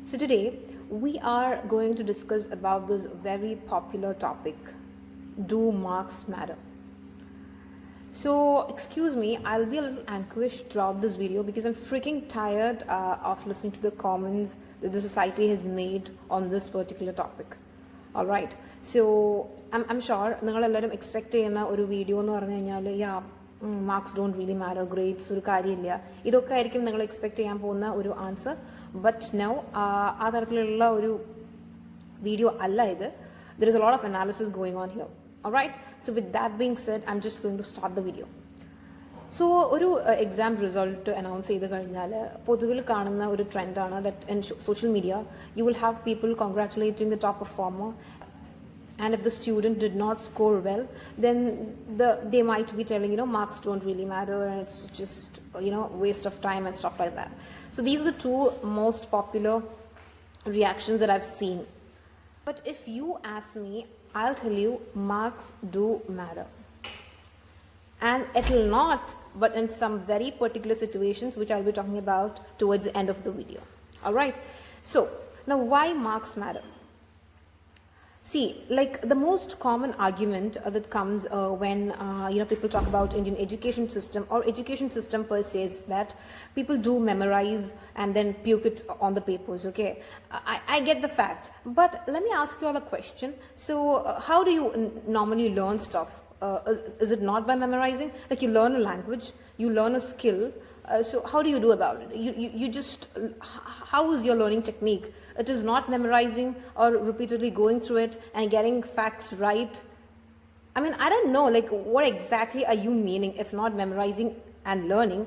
So today we are going to discuss about this very popular topic. Do marks matter? So excuse me, I'll be a little anxious throughout this video because I'm freaking tired of listening to the comments that the society has made on this particular topic. Alright, so I'm sure നിങ്ങളെല്ലാവരും expect ചെയ്യുന്ന ഒരു video എന്ന് പറഞ്ഞു കഴിഞ്ഞാൽ marks don't really matter, grades ഒരു കാര്യമില്ല, ഇതൊക്കെ ആയിരിക്കും നിങ്ങൾ എക്സ്പെക്ട് ചെയ്യാൻ പോകുന്ന ഒരു ആൻസർ. ബട്ട് നൗ ആ തരത്തിലുള്ള ഒരു വീഡിയോ അല്ല ഇത്. There is a lot of analysis going on here. Alright, so with that being said, I'm just going to start the video. So ഒരു എക്സാം റിസൾട്ട് അനൗൺസ് ചെയ്ത് കഴിഞ്ഞാൽ പൊതുവിൽ കാണുന്ന ഒരു ട്രെൻഡാണ് that in social media you will have people congratulating the top performer, and if the student did not score well, then they might be telling, marks don't really matter and it's just, waste of time and stuff like that. So these are the two most popular reactions that I've seen. But if you ask me, I'll tell you, marks do matter. And it will not, but in some very particular situations, which I'll be talking about towards the end of the video. All right. So now, why marks matter? See, like the most common argument that comes when people talk about Indian education system or education system per se is that people do memorize and then puke it on the papers. Okay, I get the fact, but let me ask you all a question. So, how do you normally learn stuff? Is it not by memorizing? Like you learn a language, you learn a skill. So how do you do about it? You just, how is your learning technique? It is not memorizing or repeatedly going through it and getting facts right. I mean, I don't know, like what exactly are you meaning if not memorizing and learning?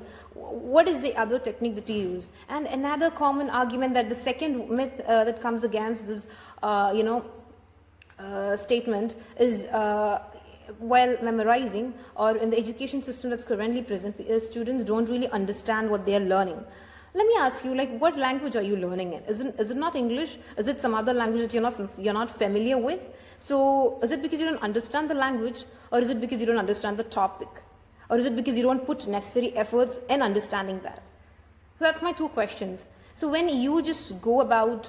What is the other technique that you use? And another common argument, that the second myth that comes against this, statement is, while memorizing or in the education system that's currently present, students don't really understand what they are learning. Let me ask you, like, what language are you learning in? Is it not English? Is it some other language that you're not familiar with? So is it because you don't understand the language, or is it because you don't understand the topic, or is it because you don't put necessary efforts in understanding that? So that's my two questions. So when you just go about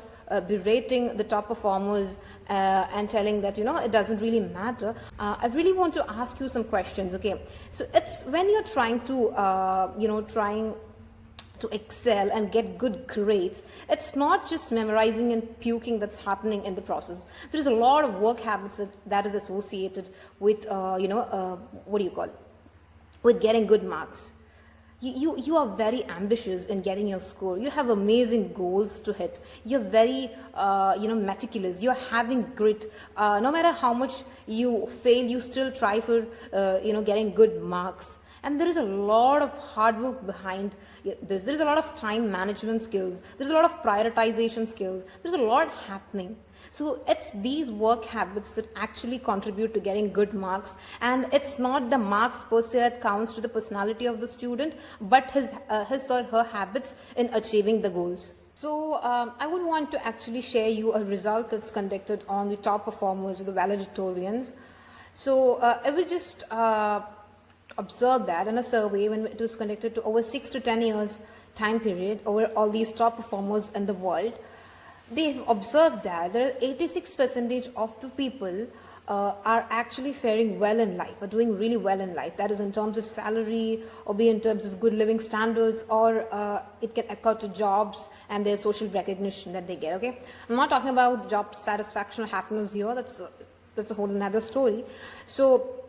berating the top performers and telling that it doesn't really matter, I really want to ask you some questions. Okay, so it's when you're trying to excel and get good grades, it's not just memorizing and puking that's happening in the process. There's a lot of work habits that is associated with what do you call it? With getting good marks. You are very ambitious in getting your score. You have amazing goals to hit. You're very meticulous. You're having grit. No matter how much you fail, you still try for getting good marks. And there is a lot of hard work behind this. There is a lot of time management skills. There's a lot of prioritization skills. There's a lot happening. So it's these work habits that actually contribute to getting good marks. And it's not the marks per se that counts to the personality of the student, but his or her habits in achieving the goals. So I would want to actually share you a result that's conducted on the top performers or the valedictorians. So I will just observe that in a survey when it was conducted to over 6 to 10 years time period over all these top performers in the world. They've observed that there are 86% of the people are actually faring well in life, are doing really well in life. That is in terms of salary, or be in terms of good living standards, or it can occur to jobs and their social recognition that they get. Okay, I'm not talking about job satisfaction or happiness here. That's a whole another story. So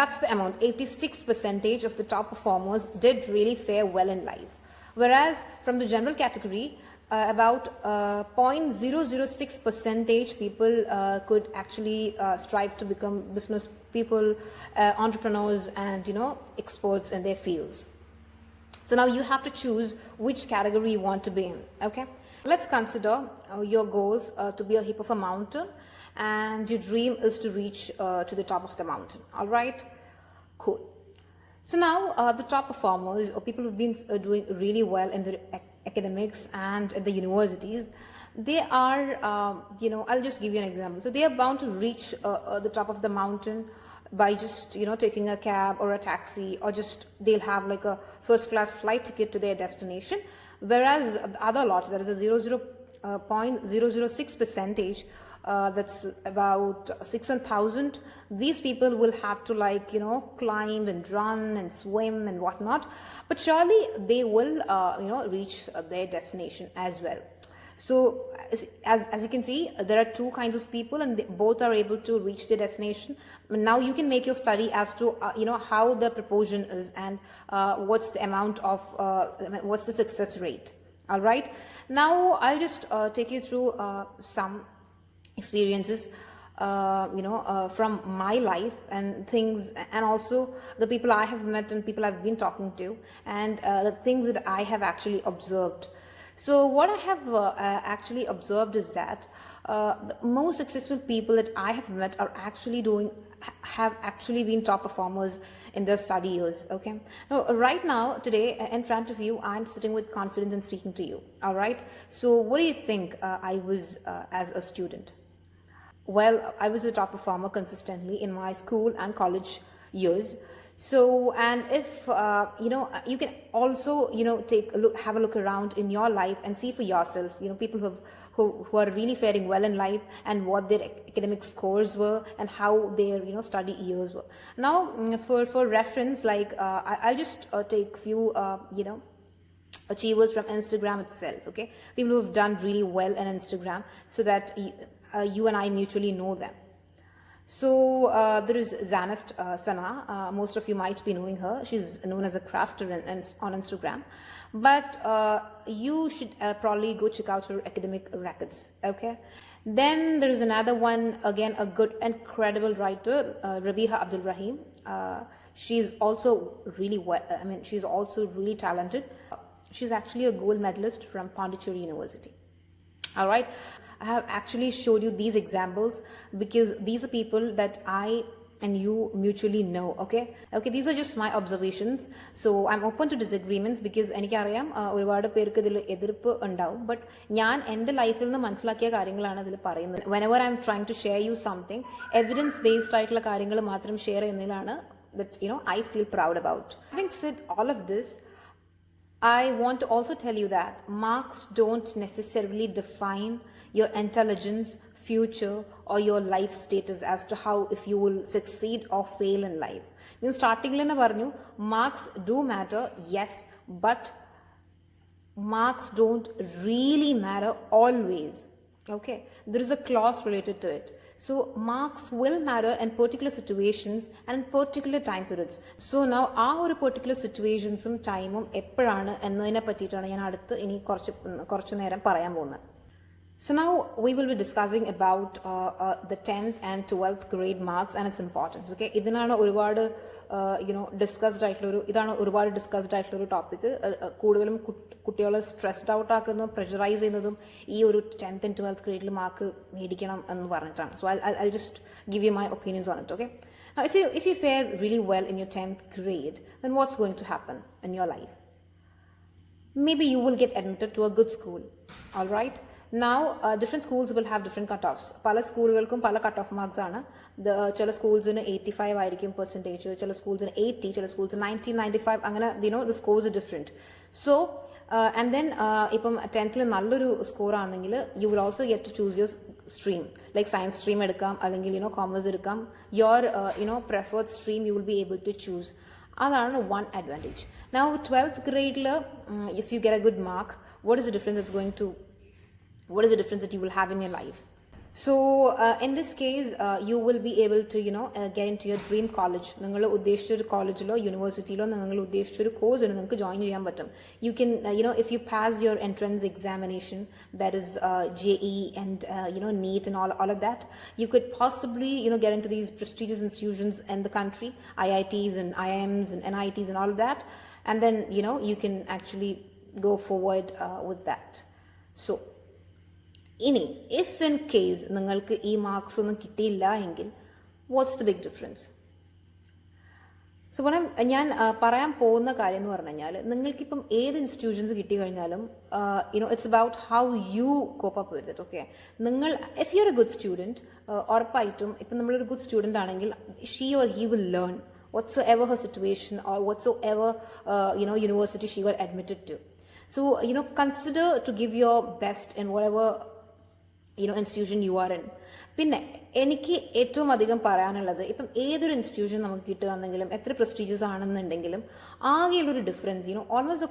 that's the amount. 86% of the top performers did really fare well in life, whereas from the general category, about 0.006% people could actually strive to become business people, entrepreneurs, and experts in their fields. So now you have to choose which category you want to be in. Okay, let's consider your goals to be a hip of a mountain, and your dream is to reach to the top of the mountain. All right, cool. So now the top performers, or people who've been doing really well in the academics and at the universities, they are I'll just give you an example. So they are bound to reach the top of the mountain by just taking a cab or a taxi, or just they'll have like a first class flight ticket to their destination, whereas the other lot, there is a 0.006 percentage, that's about 6,000. These people will have to, like, climb and run and swim and whatnot, but surely they will reach their destination as well. So as you can see, there are two kinds of people, and both are able to reach their destination. Now you can make your study as to how the proportion is, and what's the amount of what's the success rate. All right, now I'll just take you through some experiences from my life and things, and also the people I have met and people I've been talking to, and the things that I have actually observed. So what I have actually observed is that the most successful people that I have met are have actually been top performers in their study years. Okay, now right now today in front of you, I'm sitting with confidence and speaking to you. All right, so what do you think I was as a student? Well, I was a top performer consistently in my school and college years. So, and if you can also take a look, have a look around in your life and see for yourself, people who are really faring well in life, and what their academic scores were, and how their study years were. Now, for reference, like I'll just take few achievers from Instagram itself. Okay, people who have done really well on Instagram, so that you and I mutually know them. So there is Zanest Sana. Most of you might be knowing her. She's known as a crafter on Instagram. But you should probably go check out her academic records. Okay. Then there is another one, again, a good, incredible writer, Rabiha Abdul Rahim. She's also really well, she's also really talented. She's actually a gold medalist from Pondicherry University. All right. I have actually showed you these examples because these are people that I and you mutually know. Okay, these are just my observations. So I'm open to disagreements because എനിക്കറിയാം ഒരുപാട് പേർക്ക് ഇതിൽ എതിർപ്പ് ഉണ്ടാവും. But ഞാൻ എൻ്റെ ലൈഫിൽ നിന്ന് മനസ്സിലാക്കിയ കാര്യങ്ങളാണ് ഇതിൽ പറയുന്നത്. Whenever I'm trying to share you something, evidence based ആയിട്ടുള്ള കാര്യങ്ങൾ മാത്രം share ചെയ്യുന്നതിലാണ് that I feel proud about. Having said all of this, I want to also tell you that marks don't necessarily define your intelligence, future, or your life status as to how if you will succeed or fail in life. In starting lena parnu, marks do matter, yes, but marks don't really matter always. Okay, there is a clause related to it. So marks will matter in particular situations and in particular time periods. So now a particular situations time എപ്പോഴാണ് എന്നതിനെ പറ്റിയിട്ടാണ് ഞാൻ അടുത്ത് ഇനി കുറച്ച് നേരം പറയാൻ പോകുന്നത്. So now we will be discussing about the 10th and 12th grade marks and its importance. Okay, ഇതിനാണ് ഒരുപാട് ഡിസ്കസ്ഡ് ആയിട്ടുള്ള ഒരു ടോപ്പിക്. കൂടുതലും കുട്ടികളെ സ്ട്രെസ്ഡ് ഔട്ട് ആക്കുന്നതും പ്രഷറൈസ് ചെയ്യുന്നതും ഈ ഒരു 10th and 12th ഗ്രേഡിൽ മാർക്ക് മേടിക്കണം എന്ന് പറഞ്ഞിട്ടാണ്. So I'll just give you my opinions on it. Okay, now if you fare really well in your 10th grade, then what's going to happen in your life? Maybe you will get admitted to a good school. All right. Now different schools will have different cutoffs. പല സ്കൂളുകൾക്കും പല cut off marks ആണ്. ചില സ്കൂൾസിന് 85 ആയിരിക്കും percentage, ചില സ്കൂൾസിന് 80, ചില സ്കൂൾസിന് 90, 95, അങ്ങനെ the scores are different. So and then ഇപ്പം 10th നല്ലൊരു സ്കോർ ആണെങ്കിൽ you will also get to choose your stream, like science stream എടുക്കാം, അല്ലെങ്കിൽ commerce എടുക്കാം. Your preferred stream you will be able to choose. അതാണ് one advantage. Now 12th grade if you get a good mark, what is the difference that you will have in your life? So in this case you will be able to get into your dream college. നിങ്ങൾ ഉദ്ദേശിച്ച ഒരു കോളേജിലോ യൂണിവേഴ്സിറ്റിയിലോ നിങ്ങൾ ഉദ്ദേശിച്ച ഒരു കോഴ്സിന് നിങ്ങൾക്ക് join ചെയ്യാൻ പറ്റും. You can if you pass your entrance examination, that is JE and NEET and all of that, you could possibly get into these prestigious institutions in the country, IITs and IIMs and NITs and all of that, and then you can actually go forward with that. So ഇനി if in case നിങ്ങൾക്ക് ഈ marks ഒന്നും കിട്ടിയില്ല എങ്കിൽ what's the big difference? So ഞാൻ പറയാൻ പോകുന്ന കാര്യം എന്ന് പറഞ്ഞു കഴിഞ്ഞാൽ, നിങ്ങൾക്കിപ്പം ഏത് ഇൻസ്റ്റിറ്റ്യൂഷൻസ് കിട്ടി കഴിഞ്ഞാലും it's about how you cope up with it. Okay, നിങ്ങൾ if you are a good student, ഉറപ്പായിട്ടും ഇപ്പം നമ്മളൊരു ഗുഡ് സ്റ്റുഡൻ്റ് ആണെങ്കിൽ she or he will learn whatsoever her situation or whatsoever university she got admitted to. So consider to give your best in whatever institution you are in. പിന്നെ എനിക്ക് ഏറ്റവും അധികം പറയാനുള്ളത്, ഇപ്പം ഏതൊരു ഇൻസ്റ്റിറ്റ്യൂഷൻ നമുക്ക് കിട്ടുകയാണെങ്കിലും എത്ര പ്രസ്റ്റീജിയസ് ആണെന്നുണ്ടെങ്കിലും ആകെയുള്ളൊരു ഡിഫറൻസ് ഓൾമോസ്റ്റ്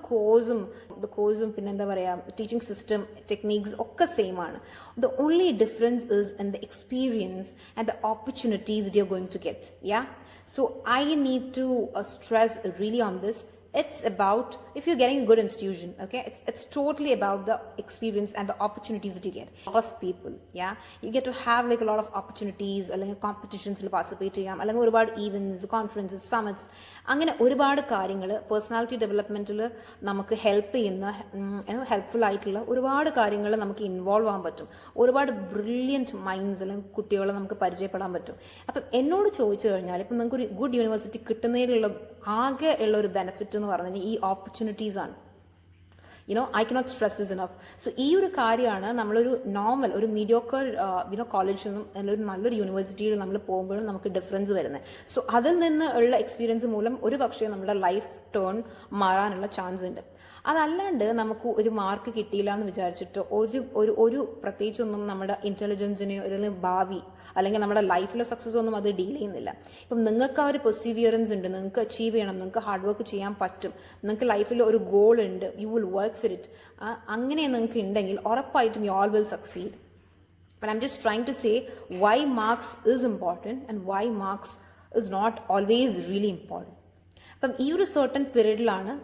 കോഴ്സും പിന്നെ എന്താ പറയുക ടീച്ചിങ് സിസ്റ്റം ടെക്നീക്സ് ഒക്കെ സെയിം ആണ്. The only difference is in the experience and the opportunities you are going to get. Yeah, so I need to stress really on this. It's about, if you're getting a good institution, okay, it's totally about the experience and the opportunities that you get. A lot of people, yeah, you get to have like a lot of opportunities, like competitions il participate cheyam, alanga ഒരുപാട് events, conferences, summits, അങ്ങനെ ഒരുപാട് കാര്യങ്ങൾ personality ഡെവലപ്മെന്റിൽ നമുക്ക് help ചെയ്യുന്ന helpful ആയിട്ടുള്ള ഒരുപാട് കാര്യങ്ങൾ നമുക്ക് ഇൻവോൾവ് ആകാൻ പറ്റും. ഒരുപാട് ബ്രില്യൻറ്റ് മൈൻഡ്സ് അല്ലെങ്കിൽ കുട്ടികളെ നമുക്ക് പരിചയപ്പെടാൻ പറ്റും. അപ്പം എന്നോട് ചോദിച്ചു കഴിഞ്ഞാൽ ഇപ്പം നിങ്ങൾക്ക് ഒരു ഗുഡ് യൂണിവേഴ്സിറ്റി കിട്ടുന്നതിലുള്ള ആകെ ഉള്ള ഒരു ബെനിഫിറ്റ് എന്ന് പറഞ്ഞാൽ ഈ ഓപ്പർച്യൂണിറ്റീസ് ആണ്. I cannot stress this enough. So ഈ ഒരു കാര്യമാണ് നമ്മളൊരു നോർമൽ ഒരു മീഡിയോക്കർ കോളേജിൽ നിന്നും അല്ലെങ്കിൽ ഒരു നല്ലൊരു യൂണിവേഴ്സിറ്റിയിൽ നമ്മൾ പോകുമ്പോഴും നമുക്ക് ഡിഫറൻസ് വരുന്നത്. സോ അതിൽ നിന്ന് ഉള്ള എക്സ്പീരിയൻസ് മൂലം ഒരു പക്ഷേ നമ്മുടെ ലൈഫ് ടേൺ മാറാനുള്ള ചാൻസ് ഉണ്ട്. അതല്ലാണ്ട് നമുക്ക് ഒരു മാർക്ക് കിട്ടിയില്ല എന്ന് വിചാരിച്ചിട്ട് ഒരു പ്രത്യേകിച്ചൊന്നും നമ്മുടെ ഇൻ്റലിജൻസിനെയോ അല്ലെങ്കിൽ ഭാവി അല്ലെങ്കിൽ നമ്മുടെ ലൈഫിലെ സക്സസ് ഒന്നും അത് ഡീൽ ചെയ്യുന്നില്ല. ഇപ്പം നിങ്ങൾക്ക് ആ ഒരു പെർസീവിയറൻസ് ഉണ്ട്, നിങ്ങൾക്ക് അച്ചീവ് ചെയ്യണം, നിങ്ങൾക്ക് ഹാർഡ് വർക്ക് ചെയ്യാൻ പറ്റും, നിങ്ങൾക്ക് ലൈഫിൽ ഒരു ഗോൾ ഉണ്ട്, you will work for it, അങ്ങനെ നിങ്ങൾക്ക് ഉണ്ടെങ്കിൽ ഉറപ്പായിട്ടും you all will succeed. But I'm just trying to say why marks is important and why marks is not always really important. അപ്പം ഈ ഒരു certain പീരീഡിലാണ്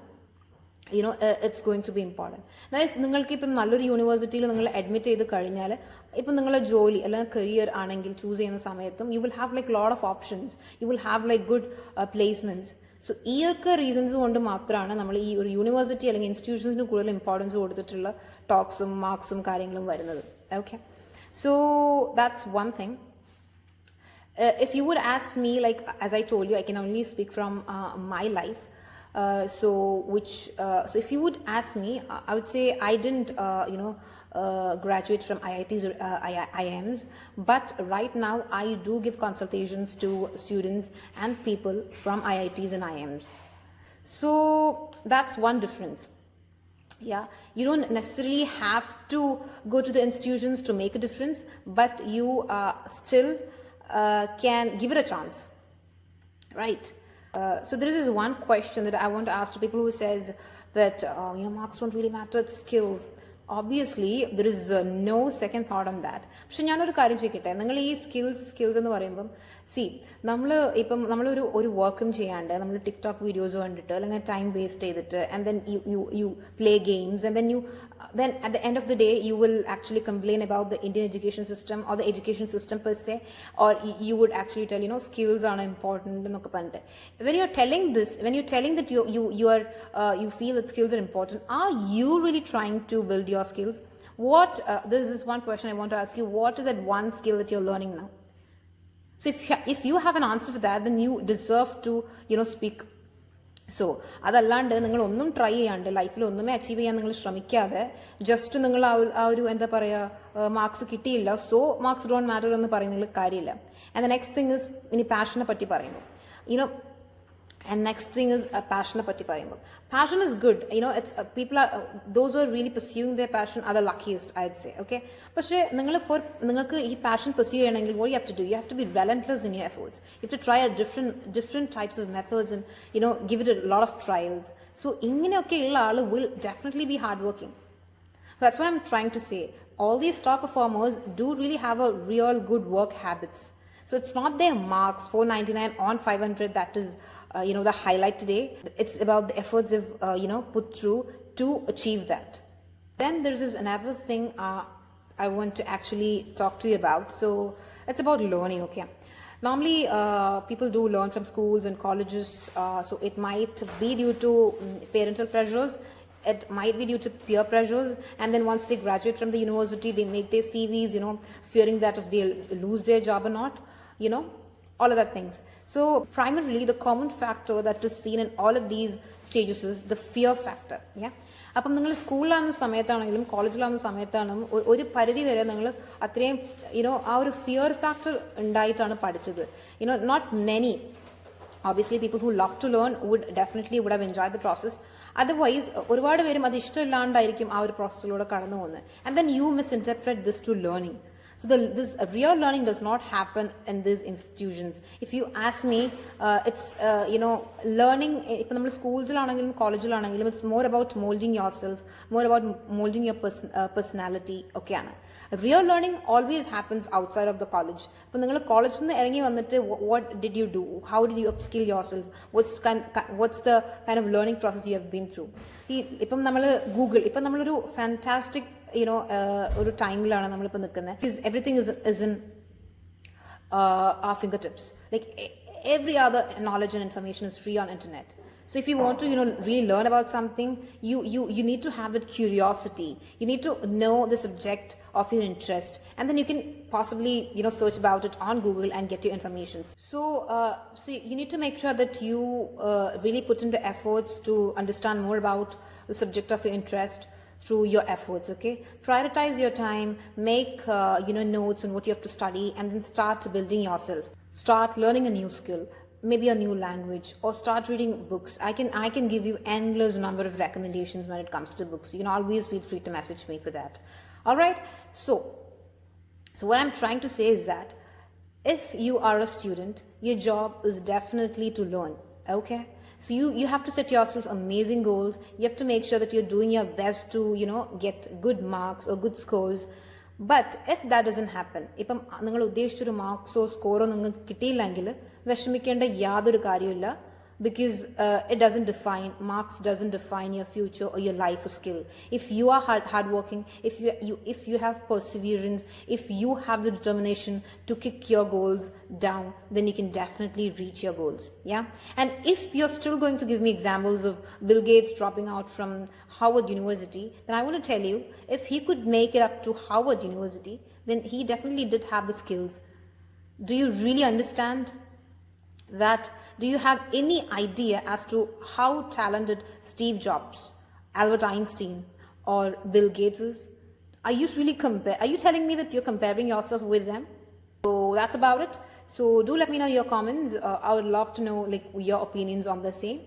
it's going to be important. If നിങ്ങൾക്ക് ഇപ്പം നല്ലൊരു യൂണിവേഴ്സിറ്റിയിൽ നിങ്ങൾ അഡ്മിറ്റ് ചെയ്ത് കഴിഞ്ഞാൽ ഇപ്പം നിങ്ങളെ ജോലി അല്ലെങ്കിൽ കരിയർ ആണെങ്കിൽ ചൂസ് ചെയ്യുന്ന സമയത്തും U will have like lot of options, U will have like good placements. So ഈ ഒക്കെ റീസൺസ് കൊണ്ട് മാത്രമാണ് നമ്മൾ ഈ ഒരു യൂണിവേഴ്സിറ്റി അല്ലെങ്കിൽ ഇൻസ്റ്റിറ്റ്യൂഷൻസിന് കൂടുതൽ ഇമ്പോർട്ടൻസ് കൊടുത്തിട്ടുള്ള ടോക്സും മാർക്സും കാര്യങ്ങളും വരുന്നത്. Okay, so that's one thing. If you would ask me, like as I told you, I can only speak from my life. So if you would ask me, I would say I didn't graduate from IITs or IIMs, but right now I do give consultations to students and people from IITs and IIMs. So that's one difference. Yeah, you don't necessarily have to go to the institutions to make a difference, but you still can give it a chance, right? So there is this one question that I want to ask to people who says that marks don't really matter, it's skills. Obviously there is no second thought on that. പക്ഷെ ഞാനൊരു കാര്യം ചോദിക്കട്ടെ, നിങ്ങൾ ഈ skills എന്ന് പറയുമ്പം നമ്മളൊരു വർക്കും ചെയ്യാണ്ട് നമ്മൾ ടിക്ടോക്ക് വീഡിയോസ് കണ്ടിട്ട് അല്ലെങ്കിൽ ടൈം വേസ്റ്റ് ചെയ്തിട്ട് and then you play games and then at the end of the day you will actually complain about the Indian education system or the education system per se, or you would actually tell skills are important എന്നൊക്കെ പറഞ്ഞിട്ട്. When you're telling that you feel that skills are important, are you really trying to build your skills? This is one question I want to ask you. What is that one skill that you're learning now? So if you have an answer for that, then you deserve to speak. So അതല്ലാണ്ട് നിങ്ങൾ ഒന്നും try ചെയ്യാണ്ട് ലൈഫിൽ ഒന്നുമേ achieve ചെയ്യാൻ നിങ്ങൾ ശ്രമിക്കാതെ just നിങ്ങൾ ആ ഒരു എന്താ പറയുക മാർക്സ് കിട്ടിയില്ല, സോ മാർക്സ് ഡോണ്ട് മാറ്റർ എന്ന് പറയുന്നതിൽ കാര്യമില്ല. And the next thing is ഇനി പാഷനെ പറ്റി പറയുമ്പോൾ passion is good. It's people are those who are really pursuing their passion are the luckiest, I'd say. Okay, പക്ഷേ നിങ്ങൾക്ക് ഈ പാഷൻ pursue ചെയ്യണമെങ്കിൽ what you have to do, you have to be relentless in your efforts. You have to try different types of methods and give it a lot of trials. So ഇങ്ങനെയൊക്കെ ഉള്ള ആൾ will definitely be hardworking. That's what I'm trying to say. All these top performers do really have a real good work habits. So it's not their marks 499 on 500 that is the highlight today. It's about the efforts they've put through to achieve that. Then there's this another thing I want to actually talk to you about. So it's about learning. Okay, normally people do learn from schools and colleges, so it might be due to parental pressures, it might be due to peer pressures, and then once they graduate from the university they make their CVs fearing that if they'll lose their job or not, all of that things. So primarily the common factor that is seen in all of these stages is the fear factor. Yeah, അപ്പം നിങ്ങൾ സ്കൂളിലാകുന്ന സമയത്താണെങ്കിലും കോളേജിലാകുന്ന സമയത്താണെങ്കിലും ഒരു പരിധി വരെ നിങ്ങൾ അത്രയും ആ ഒരു ഫിയർ ഫാക്ടർ ഉണ്ടായിട്ടാണ് പഠിച്ചത്. Not many, obviously people who love to learn would have enjoyed the process. Otherwise ഒരുപാട് പേരും അത് ഇഷ്ടമില്ലാണ്ടായിരിക്കും ആ ഒരു പ്രോസസ്സിലൂടെ കടന്നു പോകുന്നത്. And then you misinterpret this to learning. So this real learning does not happen in these institutions. If you ask me, it's learning. If നമ്മൾ സ്കൂൾസിലാണെങ്കിലും കോളേജിലാണെങ്കിലും it's more about molding yourself, more about molding your personality. ഒക്കെയാണ്. Real learning always happens outside of the college. ഇപ്പം നിങ്ങൾ കോളേജിൽ നിന്ന് ഇറങ്ങി വന്നിട്ട് what did you do? How did you upskill yourself? What's the kind of learning process you have been through? ഇപ്പം നമ്മൾ Google, ഇപ്പം നമ്മളൊരു ഫാന്റാസ്റ്റിക് ഒരു ടൈമിലാണ് നമ്മളിപ്പോൾ നിൽക്കുന്നത്. Everything is in our fingertips. Like every other knowledge and information is free on internet. So if you want to really learn about something, you need to have that curiosity. You need to know the subject of your interest, and then you can possibly search about it on Google and get your information. So you need to make sure that you really put in the efforts to understand more about the subject of your interest through your efforts. Okay, prioritize your time, make notes on what you have to study, and then start building yourself. Start learning a new skill, maybe a new language, or start reading books. I can give you endless number of recommendations when it comes to books. You can always feel free to message me for that. All right, so what I'm trying to say is that if you are a student, your job is definitely to learn. Okay, so you have to set yourself amazing goals. You have to make sure that you're doing your best to get good marks or good scores. But if that doesn't happen, ഇപ്പം നിങ്ങൾ ഉദ്ദേശിച്ചൊരു മാർക്സോ സ്കോറോ നിങ്ങൾക്ക് കിട്ടിയില്ലെങ്കിൽ വിഷമിക്കേണ്ട യാതൊരു കാര്യമില്ല. Because it doesn't define, marks doesn't define your future or your life or skill. If you are hardworking, if you have perseverance, if you have the determination to kick your goals down, then you can definitely reach your goals. Yeah. And if you're still going to give me examples of Bill Gates dropping out from Harvard University, then I want to tell you, if he could make it up to Harvard University, then he definitely did have the skills. Do you really understand that? Do you have any idea as to how talented Steve Jobs, Albert Einstein, or Bill Gates is? Are you telling me that you're comparing yourself with them? So that's about it. So do let me know your comments. I would love to know your opinions on the same.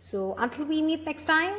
So until we meet next time,